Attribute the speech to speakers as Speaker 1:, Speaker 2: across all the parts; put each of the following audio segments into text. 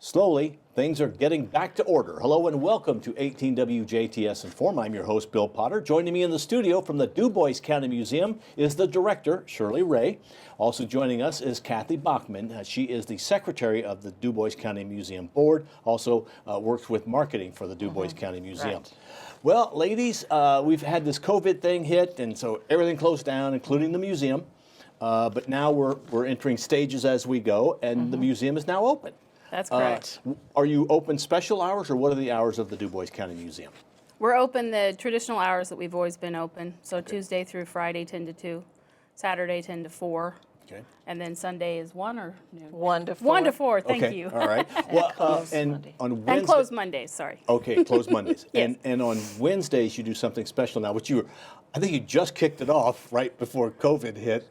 Speaker 1: Slowly, things are getting back to order. Hello and welcome to 18 WJTS in.form. I'm your host, Bill Potter. Joining me in the studio from the Dubois County Museum is the director, Shirley Ray. Also joining us is Kathy Bachman. She is the secretary of the Dubois County Museum Board, also works with marketing for the Dubois County Museum.
Speaker 2: Right.
Speaker 1: Well, ladies, we've had this COVID thing hit, and so everything closed down, including the museum. But now we're entering stages as we go, and the museum is now open.
Speaker 2: That's correct.
Speaker 1: Are you open special hours, or what are the hours of the Dubois County Museum?
Speaker 2: We're open the traditional hours that we've always been open. So Tuesday through Friday, 10 to 2, Saturday, 10 to 4.
Speaker 1: Okay.
Speaker 2: And then Sunday is 1 or noon?
Speaker 3: 1 to 4.
Speaker 2: 1 to 4, thank
Speaker 1: Okay.
Speaker 2: you.
Speaker 1: All right. And on Wednesday.
Speaker 2: And closed Mondays, sorry.
Speaker 1: Okay, closed Mondays.
Speaker 2: Yes.
Speaker 1: And on Wednesdays you do something special now, which I think you just kicked it off right before COVID hit.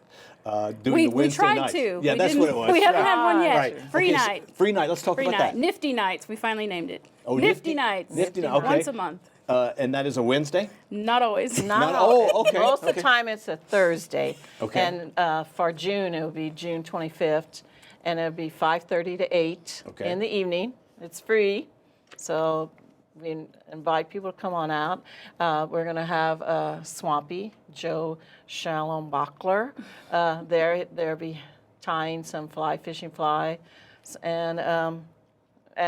Speaker 1: Doing the Wednesday
Speaker 2: tried
Speaker 1: nights.
Speaker 2: to.
Speaker 1: Yeah, that's what it was.
Speaker 2: We haven't had one yet.
Speaker 1: Right.
Speaker 2: Free
Speaker 1: Okay, so
Speaker 2: night.
Speaker 1: free night. Let's talk
Speaker 2: Free
Speaker 1: about
Speaker 2: night.
Speaker 1: that.
Speaker 2: Nifty nights. We finally named it.
Speaker 1: Oh,
Speaker 2: Nifty nights.
Speaker 1: Nifty night. Okay.
Speaker 2: Once a month.
Speaker 1: And that is a Wednesday?
Speaker 2: Not always.
Speaker 1: Okay.
Speaker 3: Most of the time it's a Thursday.
Speaker 1: Okay.
Speaker 3: And for June, it will be June 25th, and it'll be 5:30 to 8
Speaker 1: Okay.
Speaker 3: in the evening. It's free, so we invite people to come on out. We're going to have Swampy Joe Shalom Bachler. There'll be tying some fishing fly, and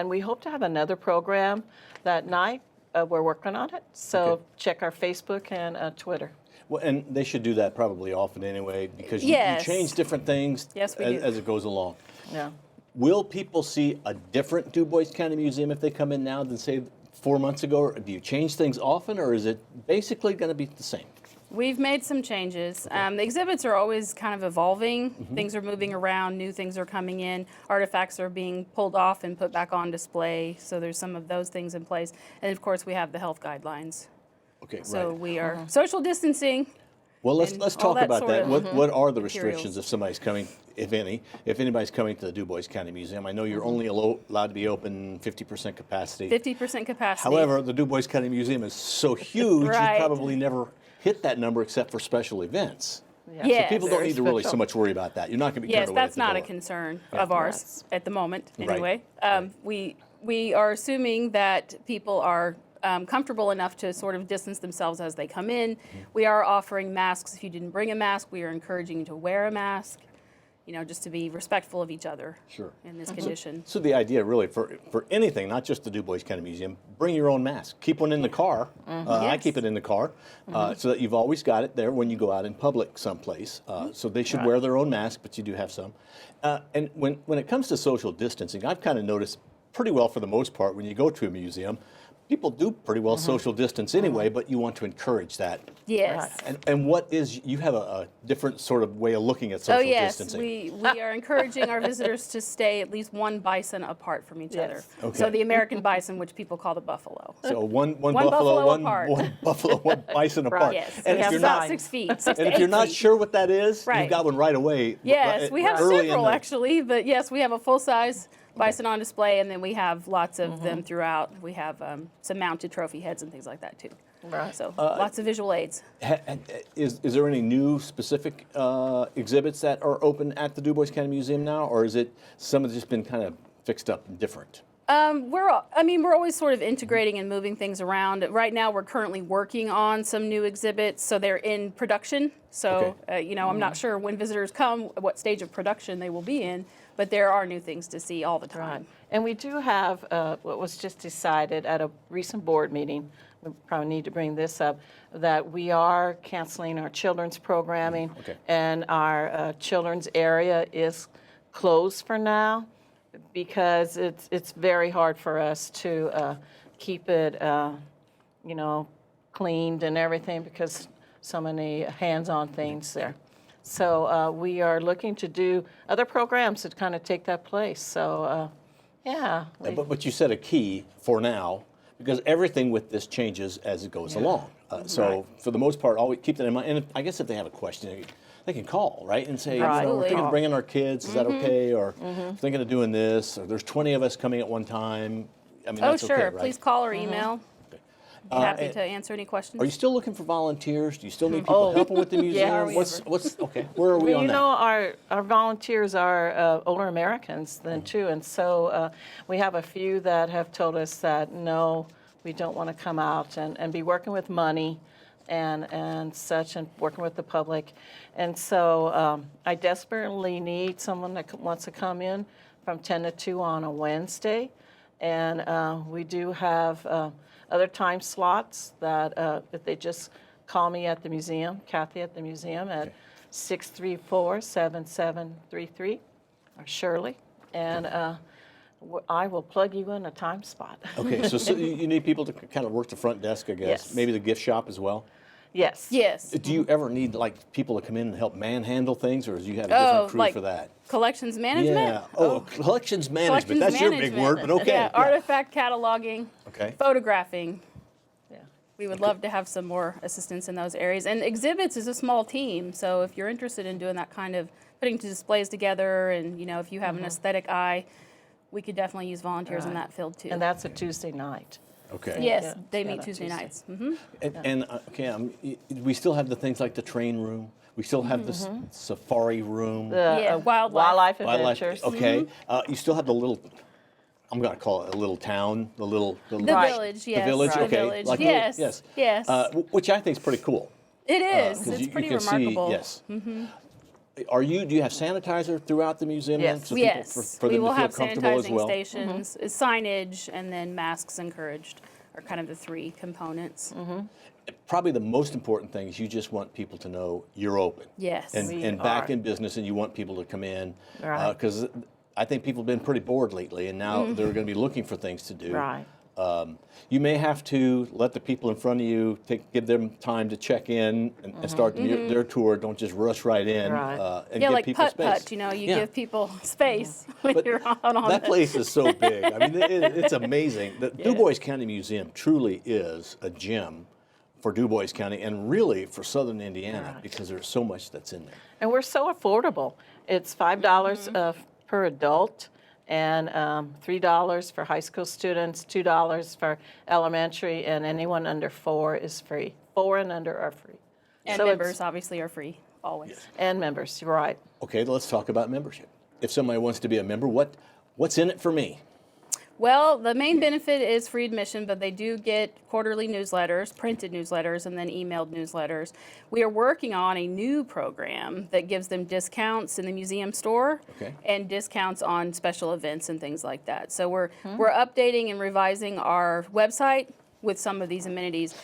Speaker 3: we hope to have another program that night. We're working on it, so
Speaker 1: Okay.
Speaker 3: check our Facebook and Twitter.
Speaker 1: Well, and they should do that probably often anyway, because you
Speaker 2: Yes.
Speaker 1: change different things
Speaker 2: Yes, we do.
Speaker 1: as it goes along.
Speaker 3: Yeah.
Speaker 1: Will people see a different Dubois County Museum if they come in now than, say, 4 months ago? Or do you change things often, or is it basically going to be the same?
Speaker 2: We've made some changes. The exhibits are always kind of evolving. Things are moving around, new things are coming in, artifacts are being pulled off and put back on display, so there's some of those things in place. And of course, we have the health guidelines.
Speaker 1: Okay,
Speaker 2: So
Speaker 1: right.
Speaker 2: we are social distancing.
Speaker 1: Well, let's
Speaker 2: and
Speaker 1: talk
Speaker 2: all that
Speaker 1: about
Speaker 2: sort
Speaker 1: that.
Speaker 2: of,
Speaker 1: What are the
Speaker 2: materials.
Speaker 1: restrictions if somebody's coming, if anybody's coming to the Dubois County Museum? I know you're only allowed to be open 50% capacity.
Speaker 2: 50% capacity.
Speaker 1: However, the Dubois County Museum is so huge,
Speaker 2: Right.
Speaker 1: you probably never hit that number except for special events.
Speaker 3: Yeah.
Speaker 2: Yes.
Speaker 1: So people don't
Speaker 3: Very
Speaker 1: need to really so
Speaker 3: special.
Speaker 1: much worry about that. You're not going to be
Speaker 2: Yes,
Speaker 1: turned away
Speaker 2: that's
Speaker 1: at the
Speaker 2: not a
Speaker 1: door.
Speaker 2: concern
Speaker 1: Yeah.
Speaker 2: of ours at the moment,
Speaker 1: Right.
Speaker 2: anyway.
Speaker 1: Right.
Speaker 2: We are assuming that people are comfortable enough to sort of distance themselves as they come in. We are offering masks. If you didn't bring a mask, we are encouraging you to wear a mask, just to be respectful of each other
Speaker 1: Sure.
Speaker 2: in this condition.
Speaker 1: So the idea really for anything, not just the Dubois County Museum, bring your own mask. Keep one in the car. I
Speaker 2: Yes.
Speaker 1: keep it in the car so that you've always got it there when you go out in public someplace. So they should wear their own mask, but you do have some. And when it comes to social distancing, I've kind of noticed pretty well for the most part when you go to a museum, people do pretty well social distance anyway, but you want to encourage that.
Speaker 2: Yes.
Speaker 1: And what is, you have a different sort of way of looking at
Speaker 2: Oh,
Speaker 1: social
Speaker 2: yes.
Speaker 1: distancing.
Speaker 2: We are encouraging our visitors to stay at least one bison apart from each other.
Speaker 3: Yes.
Speaker 1: Okay.
Speaker 2: So the American bison, which people call the buffalo.
Speaker 1: So one
Speaker 2: buffalo
Speaker 1: buffalo,
Speaker 2: apart.
Speaker 1: one buffalo, one bison apart.
Speaker 2: Yes.
Speaker 1: And
Speaker 2: It's
Speaker 1: if you're
Speaker 2: about
Speaker 1: not,
Speaker 2: 6 feet, 6 to
Speaker 1: and if
Speaker 2: 8
Speaker 1: you're not
Speaker 2: feet.
Speaker 1: sure what that is,
Speaker 2: Right.
Speaker 1: you've got one right away.
Speaker 2: Yes, we have
Speaker 1: early in
Speaker 2: several
Speaker 1: the-
Speaker 2: actually, but yes, we have a full-size bison on display, and then we have lots of them throughout. We have some mounted trophy heads and things like that too.
Speaker 3: Right.
Speaker 2: So lots of visual aids.
Speaker 1: Is there any new specific exhibits that are open at the Dubois County Museum now, or is it some have just been kind of fixed up and different?
Speaker 2: We're always sort of integrating and moving things around. Right now, we're currently working on some new exhibits, so they're in production. So, I'm not sure when visitors come, what stage of production they will be in, but there are new things to see all the time.
Speaker 3: Right. And we do have what was just decided at a recent board meeting. We probably need to bring this up, that we are canceling our children's programming,
Speaker 1: Okay.
Speaker 3: and our children's area is closed for now because it's very hard for us to keep it, cleaned and everything because so many hands-on things there. So we are looking to do other programs that kind of take that place. So, yeah.
Speaker 1: But you said a key for now, because everything with this changes as it goes along. So for the most part, always keep that in mind. And I guess if they have a question, they can call, right, and say,
Speaker 3: Right.
Speaker 1: we're thinking of
Speaker 3: Call.
Speaker 1: bringing our kids. Is that okay? Or thinking of doing this. Or there's 20 of us coming at one time. I mean,
Speaker 2: Oh,
Speaker 1: that's
Speaker 2: sure.
Speaker 1: okay, right?
Speaker 2: Please call or email. Happy to answer any questions.
Speaker 1: Are you still looking for volunteers? Do you still need people helping with the museum? Okay? Where are we on
Speaker 3: You
Speaker 1: that?
Speaker 3: know, our volunteers are older Americans then too, and so we have a few that have told us that no, we don't want to come out and be working with money and such, and working with the public. And so I desperately need someone that wants to come in from 10 to 2 on a Wednesday. And we do have other time slots that if they just call me at the museum, Kathy at the museum at 634-7733, or Shirley, and I will plug you in a time spot.
Speaker 1: Okay, so you need people to kind of work the front desk, I guess.
Speaker 3: Yes.
Speaker 1: Maybe the gift shop as well.
Speaker 3: Yes.
Speaker 2: Yes.
Speaker 1: Do you ever need like people to come in and help manhandle things, or do you have a different crew
Speaker 2: like
Speaker 1: for that?
Speaker 2: Collections management?
Speaker 1: Yeah. Oh, collections management.
Speaker 2: Collections
Speaker 1: That's your big
Speaker 2: management.
Speaker 1: word, but okay.
Speaker 2: Yeah, artifact cataloging,
Speaker 1: Okay.
Speaker 2: photographing.
Speaker 3: Yeah.
Speaker 2: We would love to have some more assistance in those areas. And exhibits is a small team, so if you're interested in doing that kind of putting displays together, and if you have an aesthetic eye, we could definitely use volunteers in that field too.
Speaker 3: And that's a Tuesday night.
Speaker 1: Okay.
Speaker 2: Yes,
Speaker 3: Yeah,
Speaker 2: they
Speaker 3: yeah,
Speaker 2: meet
Speaker 3: that
Speaker 2: Tuesday
Speaker 3: Tuesday.
Speaker 2: nights. Mm-hmm.
Speaker 1: We still have the things like the train room. We still have the safari room.
Speaker 2: Yeah,
Speaker 3: Wildlife
Speaker 1: Wildlife.
Speaker 3: adventures.
Speaker 1: Okay. You still have the little. I'm going to call it a little town. The
Speaker 2: The
Speaker 3: Right.
Speaker 2: village, yes.
Speaker 1: The village.
Speaker 2: The
Speaker 1: Okay.
Speaker 2: village.
Speaker 1: Like
Speaker 2: yes.
Speaker 1: yes.
Speaker 2: Yes.
Speaker 1: Which I think is pretty cool.
Speaker 2: It is.
Speaker 1: 'Cause
Speaker 2: It's
Speaker 1: you
Speaker 2: pretty
Speaker 1: can
Speaker 2: remarkable.
Speaker 1: See, yes. Do you have sanitizer throughout the museum?
Speaker 3: Yes.
Speaker 1: Then, so people,
Speaker 2: Yes.
Speaker 1: for
Speaker 2: we
Speaker 1: them
Speaker 2: will
Speaker 1: to feel
Speaker 2: have
Speaker 1: comfortable as
Speaker 2: sanitizing
Speaker 1: well.
Speaker 2: stations, signage, and then masks encouraged are kind of the 3 components.
Speaker 1: Probably the most important thing is you just want people to know you're open.
Speaker 2: Yes.
Speaker 1: And,
Speaker 3: We
Speaker 1: and back
Speaker 3: are.
Speaker 1: in business, and you want people to come in.
Speaker 3: Right.
Speaker 1: Because I think people have been pretty bored lately, and now they're going to be looking for things to do.
Speaker 3: Right.
Speaker 1: You may have to let the people in front of you give them time to check in and start their tour. Don't just rush right in.
Speaker 3: Right.
Speaker 1: And
Speaker 2: Yeah,
Speaker 1: give
Speaker 2: like
Speaker 1: people
Speaker 2: putt-putt,
Speaker 1: space.
Speaker 2: you
Speaker 1: Yeah.
Speaker 2: give people space when
Speaker 1: But
Speaker 2: you're out on
Speaker 1: that
Speaker 2: it.
Speaker 1: place is so big. I mean, it's amazing. The Dubois County Museum truly is a gem for Dubois County and really for Southern Indiana
Speaker 3: Right.
Speaker 1: because there's so much that's in there.
Speaker 3: And we're so affordable. It's $5 per adult, and $3 for high school students, $2 for elementary, and anyone under 4 is free. 4 and under are free.
Speaker 2: And
Speaker 3: So it's-
Speaker 2: members obviously are free, always.
Speaker 3: And members, you're right.
Speaker 1: Okay, let's talk about membership. If somebody wants to be a member, what's in it for me?
Speaker 2: Well, the main benefit is free admission, but they do get quarterly newsletters, printed newsletters, and then emailed newsletters. We are working on a new program that gives them discounts in the museum store
Speaker 1: Okay.
Speaker 2: and discounts on special events and things like that. So we're updating and revising our website with some of these amenities.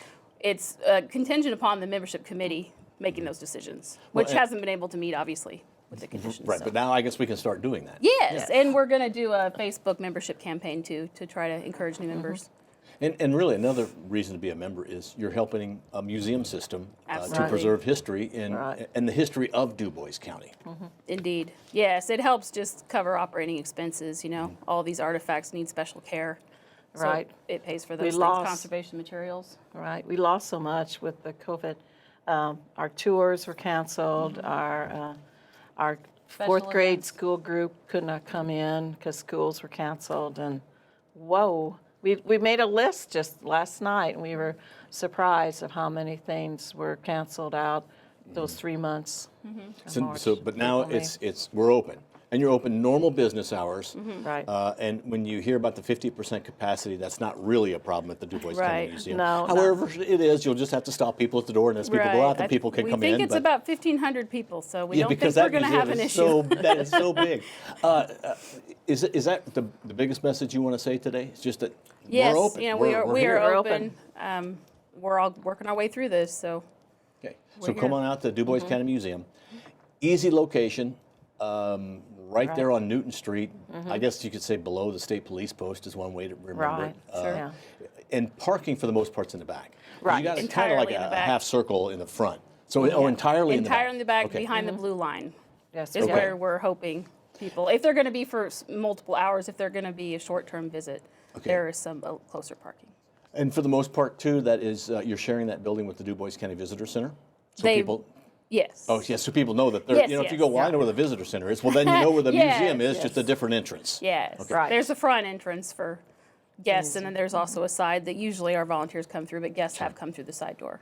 Speaker 2: It's contingent upon the membership committee making those decisions,
Speaker 1: Well,
Speaker 2: which
Speaker 1: and-
Speaker 2: hasn't been able to meet, obviously, with the conditions.
Speaker 1: Right,
Speaker 2: so.
Speaker 1: but now I guess we can start doing that.
Speaker 2: Yes, and we're going to do a Facebook membership campaign too to try to encourage new members.
Speaker 1: And really, another reason to be a member is you're helping a museum system to
Speaker 2: Absolutely.
Speaker 1: preserve history
Speaker 3: Right.
Speaker 1: and the history of Dubois County.
Speaker 2: Indeed. Yes, it helps just cover operating expenses. All these artifacts need special care. So
Speaker 3: Right.
Speaker 2: it pays for
Speaker 3: We
Speaker 2: those things,
Speaker 3: lost-
Speaker 2: conservation materials.
Speaker 3: Right. We lost so much with the COVID. Our tours were canceled. Our fourth grade
Speaker 2: events.
Speaker 3: school group could not come in because schools were canceled. And whoa, we made a list just last night, and we were surprised of how many things were canceled out those 3 months.
Speaker 1: But now
Speaker 3: April, May.
Speaker 1: we're open. And you're open normal business hours.
Speaker 3: Right.
Speaker 1: And when you hear about the 50% capacity, that's not really a problem at the Dubois County
Speaker 2: Right.
Speaker 1: Museum.
Speaker 3: No, no.
Speaker 1: However, it is, you'll just have to stop people at the door, and as people go out, then people can come in.
Speaker 2: We think it's
Speaker 1: but-
Speaker 2: about 1,500 people, so we
Speaker 1: Yeah,
Speaker 2: don't
Speaker 1: because
Speaker 2: think we're
Speaker 1: that
Speaker 2: going to have an
Speaker 1: museum
Speaker 2: issue.
Speaker 1: is that is so big. Is that the biggest message you want to say today? It's just that
Speaker 2: Yes,
Speaker 1: we're open.
Speaker 2: we
Speaker 1: We're
Speaker 2: are
Speaker 1: here.
Speaker 3: We're
Speaker 2: open. We're all working our way through this, so
Speaker 1: Okay, so
Speaker 2: We're
Speaker 1: come
Speaker 2: here.
Speaker 1: on out to Du Bois County Museum. Easy location, right there on Newton Street. I guess you could say below the state police post is one way to remember
Speaker 3: Right.
Speaker 1: it.
Speaker 3: Sure. Yeah.
Speaker 1: And parking for the most part's in the back.
Speaker 3: Right.
Speaker 1: You got it kind of like
Speaker 2: Entirely in
Speaker 1: a
Speaker 2: the back.
Speaker 1: half circle in the front. So entirely in the back.
Speaker 2: entirely in the back
Speaker 1: Okay.
Speaker 2: behind the blue line
Speaker 3: Yes.
Speaker 2: is
Speaker 1: Okay.
Speaker 2: where we're hoping people, if they're going to be for multiple hours, if they're going to be a short-term visit,
Speaker 1: Okay.
Speaker 2: there is some closer parking.
Speaker 1: And for the most part, too, that is you're sharing that building with the Du Bois County Visitor Center. So
Speaker 2: They-
Speaker 1: people.
Speaker 2: Yes.
Speaker 1: Oh, yes, so people know that they're,
Speaker 2: Yes,
Speaker 1: if you
Speaker 2: yes,
Speaker 1: go, well, I
Speaker 2: yeah.
Speaker 1: know where the visitor center is, well, then you know where the
Speaker 2: Yes,
Speaker 1: museum is,
Speaker 2: yes.
Speaker 1: just a different entrance.
Speaker 2: Yes.
Speaker 3: Right.
Speaker 2: There's a front entrance for Guests, and then there's also a side that usually our volunteers come through, but guests have come through the side door.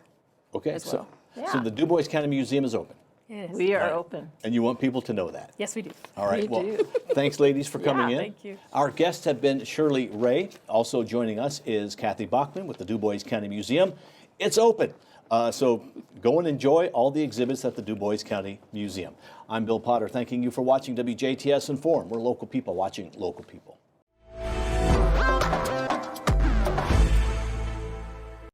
Speaker 1: Okay,
Speaker 2: as
Speaker 1: so,
Speaker 2: well.
Speaker 1: so the Dubois County Museum is open,
Speaker 2: Yes.
Speaker 3: We are open.
Speaker 1: and you want people to know that.
Speaker 2: Yes, we do.
Speaker 1: All right.
Speaker 3: We do.
Speaker 1: Thanks, ladies, for coming in.
Speaker 2: thank you.
Speaker 1: Our guests have been Shirley Ray. Also joining us is Kathy Bachman with the Dubois County Museum. It's open. So go and enjoy all the exhibits at the Dubois County Museum. I'm Bill Potter, thanking you for watching WJTS Inform. We're local people watching local people.